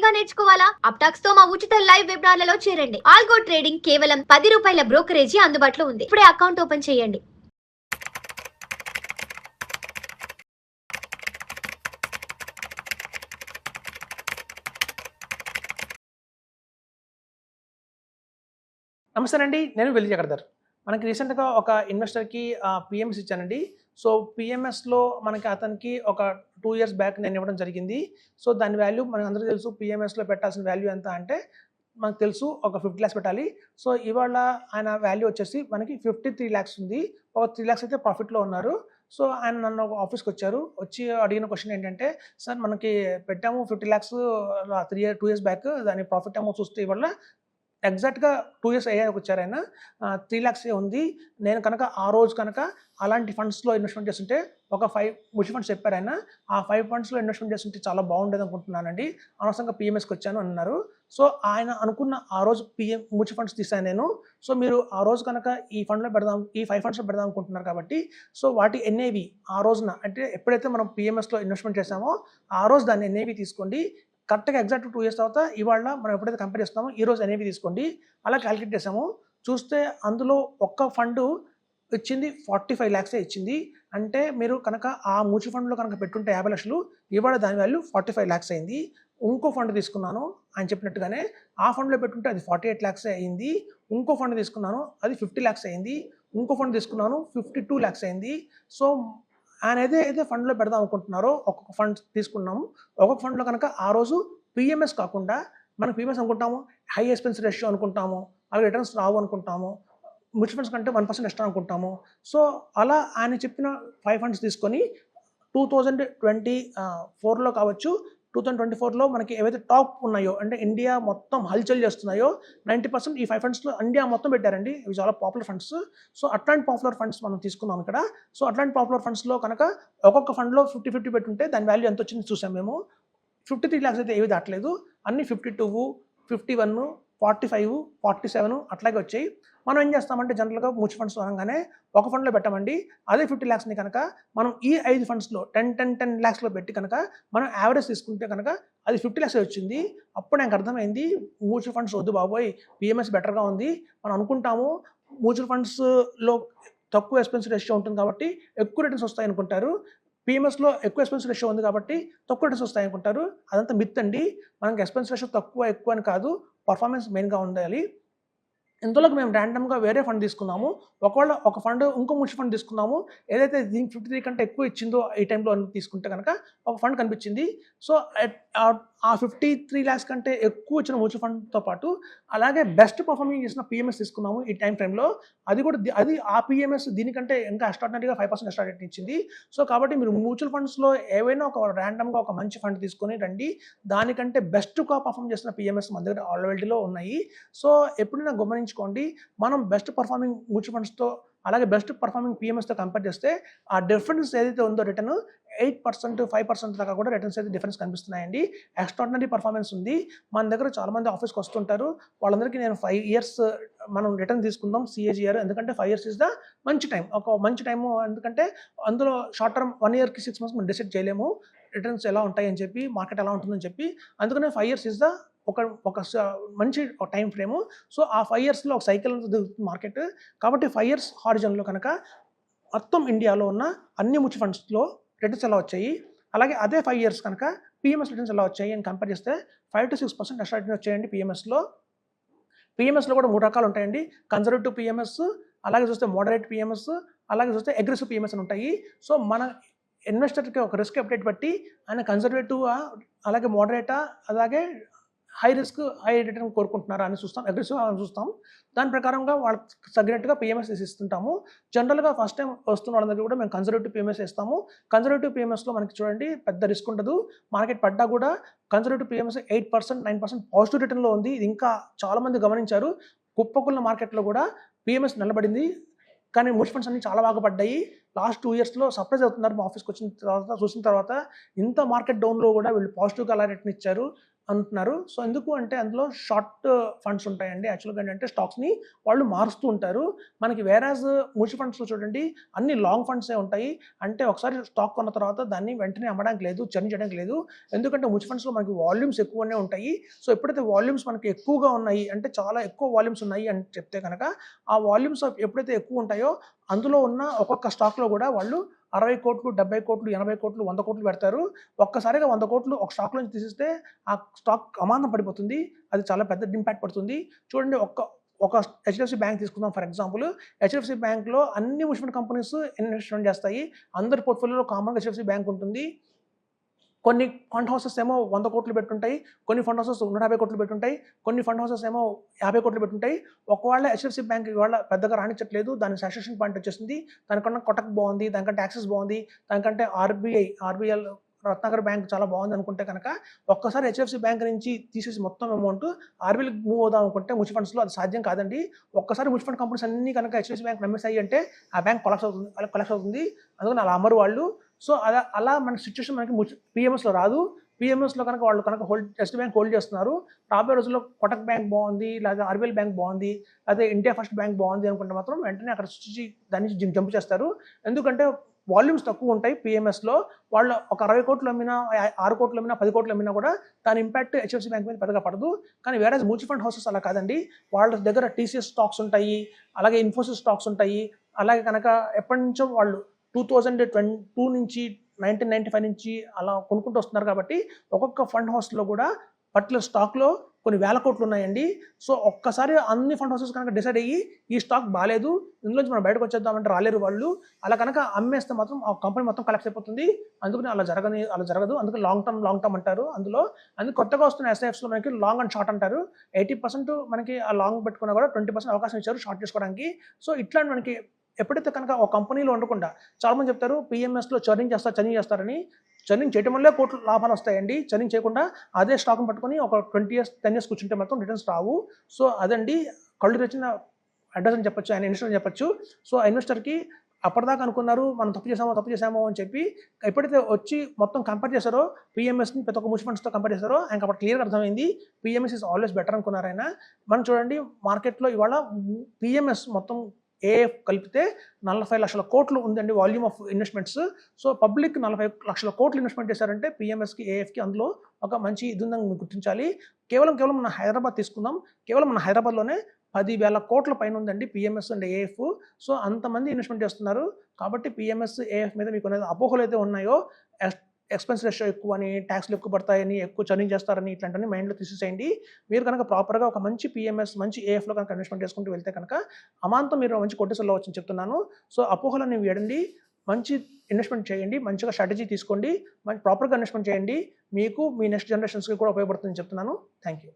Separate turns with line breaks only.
గా నేర్చుకోవాలా? అప్టాక్స్ తో మా ఉచిత లైవ్ వెబినార్లలో చేరండి. ఆల్గో ట్రేడింగ్ కేవలం ₹10 బ్రోకరేజీ అందుబాటులో ఉంది. ఇప్పుడే అకౌంట్ ఓపెన్ చేయండి.
నమస్తే అండి, నేను వెల్లి జగర్ధర్. మనకి రీసెంట్గా ఒక ఇన్వెస్టర్కి పిఎంఎస్ ఇచ్చానండి. సో పిఎంఎస్లో అతనికి ఒక 2 years బ్యాక్ నేను ఇవ్వడం జరిగింది. సో దాని వాల్యూ మనకు అందరికీ తెలుసు. పిఎంఎస్లో పెట్టాల్సిన వాల్యూ ఎంత అంటే మనకు తెలుసు, ఒక 50 lakhs పెట్టాలి. సో ఇవాళ ఆయన వాల్యూ వచ్చేసి మనకి 53 lakhs ఉంది. ఒక 3 lakhs అయితే ప్రాఫిట్లో ఉన్నారు. సో ఆయన నన్ను ఆఫీస్కి వచ్చి అడిగిన క్వశ్చన్ ఏంటంటే, సార్ మనకి పెట్టాము 50 lakhs 2 years బ్యాక్, దాని ప్రాఫిట్ ఏమో చూస్తే ఇవాళ ఎగ్జాక్ట్గా 2 years అయ్యాక వచ్చారు ఆయన. 3 lakhs ఉంది. నేను కనుక ఆ రోజు కనుక అలాంటి ఫండ్స్లో ఇన్వెస్ట్మెంట్ చేస్తుంటే, ఒక 5 మ్యూచువల్ ఫండ్స్ చెప్పారు ఆయన. ఆ 5 ఫండ్స్లో ఇన్వెస్ట్మెంట్ చేస్తుంటే చాలా బాగుండేది అనుకుంటున్నానండి, అనవసరంగా పిఎంఎస్కి వచ్చాను అన్నారు. సో ఆయన అనుకున్న ఆ రోజు మ్యూచువల్ ఫండ్స్ తీసాను నేను. సో మీరు ఆ రోజు కనుక ఈ 5 ఫండ్స్లో పెడదాం అనుకుంటున్నారు కాబట్టి, సో వాటి ఎన్ఏవి ఆ రోజున అంటే ఎప్పుడైతే మనం పిఎంఎస్లో ఇన్వెస్ట్మెంట్ చేసామో ఆ రోజు దాన్ని ఎన్ఏవి తీసుకోండి. కరెక్ట్గా ఎగ్జాక్ట్ 2 years తర్వాత ఇవాళ మనం ఎప్పుడైతే కంపేర్ చేస్తామో ఈ రోజు అనేవి తీసుకోండి. అలా క్యాలిక్యులేట్ చేసాము. చూస్తే అందులో ఒక్క ఫండ్ ఇచ్చింది 45 lakhs ఇచ్చింది. అంటే మీరు కనుక ఆ మ్యూచువల్ ఫండ్లో కనుక పెట్టుంటే 50 లక్షలు, ఇవాళ దాని వాల్యూ 45 lakhs అయింది. ఇంకో ఫండ్ తీసుకున్నాను ఆయన చెప్పినట్టుగానే, ఆ ఫండ్లో పెట్టుంటే అది 48 lakhs అయింది. ఇంకో ఫండ్ తీసుకున్నాను, అది 50 lakhs అయింది. ఇంకో ఫండ్ తీసుకున్నాను, 52 lakhs అయింది. సో ఆయన ఏదైతే ఫండ్లో పెడదాం అనుకుంటున్నారో ఒక్కొక్క ఫండ్ తీసుకున్నాము. ఒక్కొక్క ఫండ్లో కనుక ఆ రోజు పిఎంఎస్ కాకుండా మనం పిఎంఎస్ అనుకుంటాము, హై ఎక్స్పెన్స్ రేషియో అనుకుంటాము, అలాగే రిటర్న్స్ రావు అనుకుంటాము, మ్యూచువల్ ఫండ్స్ కంటే 1% ఎక్స్ట్రా అనుకుంటాము. సో అలా ఆయన చెప్పిన 5 ఫండ్స్ తీసుకొని 2024లో కావచ్చు, 2024లో మనకి ఏవైతే టాప్ ఉన్నాయో, అంటే ఇండియా మొత్తం హల్చల్ చేస్తున్నాయో 90% ఈ 5 ఫండ్స్లో ఇండియా మొత్తం పెట్టారండి. ఇవి చాలా పాపులర్ ఫండ్స్. సో అట్లాంటి పాపులర్ ఫండ్స్ మనం తీసుకున్నాం ఇక్కడ. సో అట్లాంటి పాపులర్ ఫండ్స్లో కనుక ఒక్కొక్క ఫండ్లో 50-50 పెట్టుంటే దాని వాల్యూ ఎంత వచ్చింది చూసాం మేము. 53 lakhs అయితే ఏవి దాటలేదు, అన్ని 52, 51, 45, 47 అట్లాగే వచ్చాయి. మనం ఏం చేస్తామంటే జనరల్గా మ్యూచువల్ ఫండ్స్ అనగానే ఒక ఫండ్లో పెట్టమండి. అదే 50 lakhsని కనుక మనం ఈ 5 ఫండ్స్లో 10 lakhsలో పెట్టి కనుక మనం యావరేజ్ తీసుకుంటే కనుక అది 50 lakhs వచ్చింది. అప్పుడు నాకు అర్థమైంది, మ్యూచువల్ ఫండ్స్ వద్దు బాబోయ్, పిఎంఎస్ బెటర్గా ఉంది. మనం అనుకుంటాము మ్యూచువల్ ఫండ్స్లో తక్కువ ఎక్స్పెన్స్ రేషియో ఉంటుంది కాబట్టి ఎక్కువ రిటర్న్స్ వస్తాయి అనుకుంటారు, పిఎంఎస్లో ఎక్కువ ఎక్స్పెన్స్ రేషియో ఉంది కాబట్టి తక్కువ రిటర్న్స్ వస్తాయి అనుకుంటారు. అదంతా మిత్ అండి. మనకి ఎక్స్పెన్స్ రేషియో ఎక్కువ అని కాదు, పర్ఫార్మెన్స్ మెయిన్గా ఉండాలి. ఇందులోకి మేము ర్యాండమ్గా వేరే ఫండ్ తీసుకున్నాము. ఒకవేళ ఒక ఫండ్ ఇంకో మ్యూచువల్ ఫండ్ తీసుకున్నాము, ఏదైతే దీనికి 53 కంటే ఎక్కువ ఇచ్చిందో ఈ టైంలో తీసుకుంటే కనుక ఒక ఫండ్ కనిపించింది. సో ఆ 53 lakhs కంటే ఎక్కువ వచ్చిన మ్యూచువల్ ఫండ్తో పాటు అలాగే బెస్ట్ పర్ఫార్మింగ్ చేసిన పిఎంఎస్ తీసుకున్నాము ఈ టైంలో. అది ఆ పిఎంఎస్ దీనికంటే ఇంకా ఎక్స్ట్రాడినరీగా 5% ఎక్స్ట్రా రేట్ ఇచ్చింది. సో కాబట్టి మీరు మ్యూచువల్ ఫండ్స్లో ఏవైనా ఒక ర్యాండమ్గా ఒక మంచి ఫండ్ తీసుకొని రండి. దానికంటే బెస్ట్గా పర్ఫామ్ చేసిన పిఎంఎస్ మన దగ్గర ఆల్రెడీలో ఉన్నాయి. సో ఎప్పుడైనా గమనించుకోండి, మనం బెస్ట్ పర్ఫార్మింగ్ మ్యూచువల్ ఫండ్స్తో అలాగే బెస్ట్ పర్ఫార్మింగ్ పిఎంఎస్తో కంపేర్ చేస్తే ఆ డిఫరెన్స్ ఏదైతే ఉందో రిటర్న్ 8%, 5% దాకా కూడా రిటర్న్స్ అయితే డిఫరెన్స్ కనిపిస్తున్నాయండి. ఎక్స్ట్రాడినరీ పర్ఫార్మెన్స్ ఉంది. మన దగ్గర చాలామంది ఆఫీస్కి వస్తుంటారు, వాళ్ళందరికీ నేను 5 years మనం రిటర్న్ తీసుకుందాం CAGR, ఎందుకంటే 5 years ఇస్ ద మంచి టైం, ఒక మంచి టైము. ఎందుకంటే అందులో షార్ట్ టర్మ్ 1 yearకి 6 months మనం డిసైడ్ చేయలేము రిటర్న్స్ ఎలా ఉంటాయని చెప్పి, మార్కెట్ ఎలా ఉంటుందని చెప్పి. అందుకనే 5 years ఇస్ ద ఒక మంచి టైం ఫ్రేము. సో ఆ 5 yearsలో ఒక సైకిల్ దిగుతుంది మార్కెట్. కాబట్టి 5 years హారిజన్లో కనుక మొత్తం ఇండియాలో ఉన్న అన్ని మ్యూచువల్ ఫండ్స్లో రిటర్న్స్ ఎలా వచ్చాయి, అలాగే అదే 5 years కనుక పిఎంఎస్ రిటర్న్స్ ఎలా వచ్చాయి అని కంపేర్ చేస్తే 5-6% ఎక్స్ట్రా రిటర్న్ వచ్చాయండి పిఎంఎస్లో. పిఎంఎస్లో కూడా 3 రకాలు ఉంటాయండి. కన్జర్వేటివ్ పిఎంఎస్, అలాగే చూస్తే మోడరేట్ పిఎంఎస్, అలాగే చూస్తే అగ్రెసివ్ పిఎంఎస్ అని ఉంటాయి. సో మన ఇన్వెస్టర్కి ఒక రిస్క్ అప్డేట్ బట్టి ఆయన కన్జర్వేటివ్, అలాగే మోడరేటా, అలాగే హై రిస్క్ హై రిటర్న్ కోరుకుంటున్నారా అని చూస్తాం, అగ్రెసివ్ అని చూస్తాం. దాని ప్రకారంగా వాళ్ళకి తగ్గినట్టుగా పిఎంఎస్ ఇస్తుంటాము. జనరల్గా ఫస్ట్ టైం వస్తున్న వాళ్ళందరికీ కూడా మేము కన్జర్వేటివ్ పిఎంఎస్ ఇస్తాము. కన్జర్వేటివ్ పిఎంఎస్లో మనకి చూడండి పెద్ద రిస్క్ ఉండదు. మార్కెట్ పడ్డా కూడా కన్జర్వేటివ్ పిఎంఎస్ 8%, 9% పాజిటివ్ రిటర్న్లో ఉంది. ఇది ఇంకా చాలామంది గమనించారు. కుప్పకున్న మార్కెట్లో కూడా పిఎంఎస్ నిలబడింది. కానీ మ్యూచువల్ ఫండ్స్ అన్ని చాలా బాగా పడ్డాయి. లాస్ట్ 2 yearsలో సర్ప్రైజ్ అవుతున్నారు. మా ఆఫీస్కి వచ్చిన తర్వాత చూసిన తర్వాత ఇంత మార్కెట్ డౌన్లో కూడా వీళ్ళు పాజిటివ్గా అలా రిటర్న్ ఇచ్చారు. అంటున్నారు. సో ఎందుకు అంటే అందులో షార్ట్ ఫండ్స్ ఉంటాయండి. యాక్చువల్‌గా ఏంటంటే స్టాక్స్‌ని వాళ్ళు మారుస్తూ ఉంటారు. మనకి వేరాజ్ మ్యూచువల్ ఫండ్స్‌లో చూడండి అన్ని లాంగ్ ఫండ్సే ఉంటాయి. అంటే ఒకసారి స్టాక్ కొన్న తర్వాత దాన్ని వెంటనే అమ్మడానికి లేదు, చర్న్ చేయడానికి లేదు. ఎందుకంటే మ్యూచువల్ ఫండ్స్‌లో మనకి వాల్యూమ్స్ ఎక్కువనే ఉంటాయి. సో ఎప్పుడైతే వాల్యూమ్స్ మనకి ఎక్కువగా ఉన్నాయి అంటే చాలా ఎక్కువ వాల్యూమ్స్ ఉన్నాయి అని చెప్తే కనుక ఆ వాల్యూమ్స్ ఎప్పుడైతే ఎక్కువ ఉంటాయో అందులో ఉన్న ఒక్కొక్క స్టాక్‌లో కూడా వాళ్ళు 60 కోట్లు, 70 కోట్లు, 80 కోట్లు, 100 కోట్లు పెడతారు. ఒక్కసారిగా 100 కోట్లు ఒక స్టాక్ నుంచి తీసేస్తే ఆ స్టాక్ అమాంతం పడిపోతుంది. అది చాలా పెద్ద ఇంపాక్ట్ పడుతుంది. చూడండి ఒక హెచ్‌డిఎఫ్‌సి బ్యాంక్ తీసుకుందాం ఫర్ ఎగ్జాంపుల్. హెచ్‌డిఎఫ్‌సి బ్యాంక్‌లో అన్ని మ్యూచువల్ ఫండ్ కంపెనీస్ ఇన్వెస్ట్‌మెంట్ చేస్తాయి. అందరి పోర్ట్‌ఫోలియోలో కామన్‌గా హెచ్‌డిఎఫ్‌సి బ్యాంక్ ఉంటుంది. కొన్ని ఫండ్ హౌసెస్ ఏమో 100 కోట్లు పెట్టుంటాయి. కొన్ని ఫండ్ హౌసెస్ 150 కోట్లు పెట్టుంటాయి. కొన్ని ఫండ్ హౌసెస్ ఏమో 50 కోట్లు పెట్టుంటాయి. ఒకవేళ హెచ్‌డిఎఫ్‌సి బ్యాంక్ ఇవాళ పెద్దగా రాణించట్లేదు. దాని సాచురేషన్ పాయింట్ వచ్చేసింది. దానికన్నా కొటక్ బాగుంది. దానికంటే యాక్సిస్ బాగుంది. దానికంటే ఆర్బీఎల్ రత్నాకర్ బ్యాంక్ చాలా బాగుంది అనుకుంటే కనుక ఒక్కసారి హెచ్‌డిఎఫ్‌సి బ్యాంక్ నుంచి తీసేసి మొత్తం అమౌంట్ ఆర్బీఎల్‌కి మూవ్ అవుదాం అనుకుంటే మ్యూచువల్ ఫండ్స్‌లో అది సాధ్యం కాదండి. ఒక్కసారి మ్యూచువల్ ఫండ్ కంపెనీస్ అన్నీ కనుక హెచ్‌డిఎఫ్‌సి బ్యాంక్ నమ్మేసాయి అంటే ఆ బ్యాంక్ కొలాప్స్ అవుతుంది. అందుకని అలా అమ్మరు వాళ్ళు. సో అలా మన సిచ్యువేషన్ మనకి పీఎంఎస్‌లో రాదు. పీఎంఎస్‌లో కనుక వాళ్ళు హెచ్‌డి బ్యాంక్ హోల్డ్ చేస్తున్నారు. రాబోయే రోజుల్లో కొటక్ బ్యాంక్ బాగుంది, లేదా ఆర్బీఎల్ బ్యాంక్ బాగుంది, అదే ఇండియా ఫస్ట్ బ్యాంక్ బాగుంది అనుకుంటే మాత్రం వెంటనే అక్కడ దాని నుంచి జంప్ చేస్తారు. ఎందుకంటే వాల్యూమ్స్ తక్కువ ఉంటాయి పీఎంఎస్‌లో. వాళ్ళు ఒక 60 కోట్లు అమ్మినా, 6 కోట్లు అమ్మినా, 10 కోట్లు అమ్మినా కూడా దాని ఇంపాక్ట్ హెచ్‌డిఎఫ్‌సి బ్యాంక్ మీద పెద్దగా పడదు. కానీ వేరే మ్యూచువల్ ఫండ్ హౌసెస్ అలా కాదండి. వాళ్ళ దగ్గర టీసీఎస్ స్టాక్స్ ఉంటాయి, అలాగే ఇన్ఫోసిస్ స్టాక్స్ ఉంటాయి. అలాగే కనుక ఎప్పటి నుంచో వాళ్ళు 2022 నుంచి 1995 నుంచి అలా కొనుక్కుంటూ వస్తున్నారు కాబట్టి ఒక్కొక్క ఫండ్ హౌస్‌లో కూడా పర్టికులర్ స్టాక్‌లో కొన్ని వేల కోట్లు ఉన్నాయండి. సో ఒక్కసారి అన్ని ఫండ్ హౌసెస్ కనుక డిసైడ్ అయ్యి ఈ స్టాక్ బాలేదు, ఇందులోంచి మనం బయటకు వచ్చేద్దామంటే రాలేరు వాళ్ళు. అలా కనుక అమ్మేస్తే మాత్రం ఆ కంపెనీ మొత్తం కొలాప్స్ అయిపోతుంది. అందుకని అలా జరగదు. అందుకని లాంగ్ టర్మ్ అంటారు అందులో. అందుకు కొత్తగా వస్తున్న ఎస్ఐఎఫ్స్‌లో మనకి లాంగ్ అండ్ షార్ట్ అంటారు. 80% మనకి ఆ లాంగ్ పెట్టుకున్నా కూడా 20% అవకాశం ఇచ్చారు షార్ట్ చేసుకోవడానికి. సో ఇట్లాంటి మనకి ఎప్పుడైతే కనుక ఒక కంపెనీలో ఉండకుండా చాలామంది చెప్తారు పీఎంఎస్‌లో చర్నింగ్ చేస్తారని. చర్నింగ్ చేయడం వల్లే కోట్లు లాభాలు వస్తాయండి. చర్నింగ్ చేయకుండా అదే స్టాక్‌ని పట్టుకొని ఒక 20 ఇయర్స్, 10 ఇయర్స్ కూర్చుంటే మాత్రం రిటర్న్స్ రావు. సో అదండి కళ్ళు తెరిచిన అడ్వైస్ అని చెప్పొచ్చు. ఆయన ఇన్వెస్టర్ అని చెప్పొచ్చు. సో ఆ ఇన్వెస్టర్‌కి అప్పటిదాకా అనుకున్నారు మనం తప్పు చేసామో అని చెప్పి ఎప్పుడైతే వచ్చి మొత్తం కంపేర్ చేశారో పీఎంఎస్‌ని ప్రతి ఒక్క మ్యూచువల్ ఫండ్స్‌తో కంపేర్ చేశారో ఆయనకి అప్పుడు క్లియర్‌గా అర్థమైంది. పీఎంఎస్ ఈజ్ ఆల్వేస్ బెటర్ అనుకున్నారు ఆయన. మనం చూడండి మార్కెట్‌లో ఇవాళ పీఎంఎస్ మొత్తం ఏఎఫ్ కలిపితే 40 లక్షల కోట్లు ఉందండి volume of investments. So public 40 లక్షల కోట్లు ఇన్వెస్ట్మెంట్ చేశారంటే పీఎంఎస్‌కి, ఏఎఫ్‌కి అందులో ఒక మంచి ఇది ఉందని మీరు గుర్తించాలి. కేవలం మన హైదరాబాద్ తీసుకుందాం. కేవలం మన హైదరాబాద్‌లోనే 10,000 కోట్ల పైన ఉందండి పీఎంఎస్ అండ్ ఏఎఫ్. సో అంతమంది ఇన్వెస్ట్మెంట్ చేస్తున్నారు. కాబట్టి పీఎంఎస్, ఏఎఫ్ మీద మీకు అపోహలు అయితే ఉన్నాయో ఎక్స్‌పెన్స్ రేషియో ఎక్కువని, ట్యాక్స్‌లు ఎక్కువ పడతాయని, ఎక్కువ చర్నింగ్ చేస్తారని ఇట్లాంటివన్నీ మైండ్‌లో తీసేసేయండి. మీరు కనుక ప్రాపర్‌గా ఒక మంచి పీఎంఎస్, మంచి ఏఎఫ్‌లో కనుక ఇన్వెస్ట్మెంట్ చేసుకుంటూ వెళ్తే కనుక అమాంతం మీరు మంచి కోటేశ్వర్లో అవ్వచ్చని చెప్తున్నాను. సో అపోహలనేవి వీడండి. మంచి ఇన్వెస్ట్మెంట్ చేయండి. మంచిగా స్ట్రాటజీ తీసుకోండి. ప్రాపర్‌గా ఇన్వెస్ట్మెంట్ చేయండి. మీకు మీ నెక్స్ట్ జనరేషన్స్‌కి కూడా ఉపయోగపడుతుందని చెప్తున్నాను. Thank you.